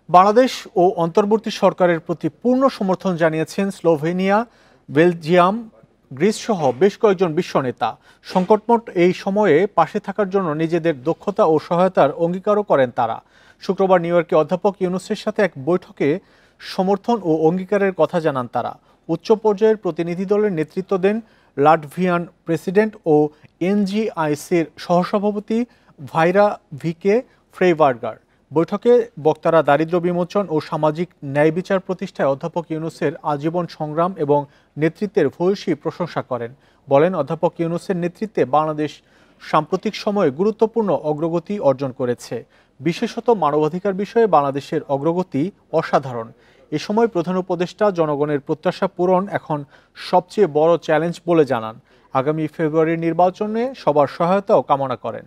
বাংলাদেশ ও অন্তর্বর্তী সরকারের প্রতি পূর্ণ সমর্থন জানিয়েছেন স্লোভেনিয়া, বেলজিয়াম, গ্রিস সহ বেশ কয়েকজন বিশ্ব নেতা। সংকটমোট এই সময়ে পাশে থাকার জন্য নিজেদের দক্ষতা ও সহায়তার অঙ্গীকারও করেন তারা। শুক্রবার নিউ ইয়র্কে অধ্যাপক ইউনূসের সাথে এক বৈঠকে সমর্থন ও অঙ্গীকারের কথা জানান তারা। উচ্চ পর্যায়ের প্রতিনিধি দলের নেতৃত্ব দেন লাটভিয়ান প্রেসিডেন্ট ও এনজিআইসির সহসভাপতি ভাইরা ভিকে ফ্রেইবার্গার। বৈঠকে বক্তারা দারিদ্র্য বিমোচন ও সামাজিক ন্যায় বিচার প্রতিষ্ঠায় অধ্যাপক ইউনূসের আজীবন সংগ্রাম এবং নেতৃত্বের ভূয়সী প্রশংসা করেন। বলেন, অধ্যাপক ইউনূসের নেতৃত্বে বাংলাদেশ সাম্প্রতিক সময়ে গুরুত্বপূর্ণ অগ্রগতি অর্জন করেছে। বিশেষত মানবাধিকার বিষয়ে বাংলাদেশের অগ্রগতি অসাধারণ। এ সময় প্রধান উপদেষ্টা জনগণের প্রত্যাশা পূরণ এখন সবচেয়ে বড় চ্যালেঞ্জ বলে জানান। আগামী ফেব্রুয়ারির নির্বাচনে সবার সহায়তাও কামনা করেন।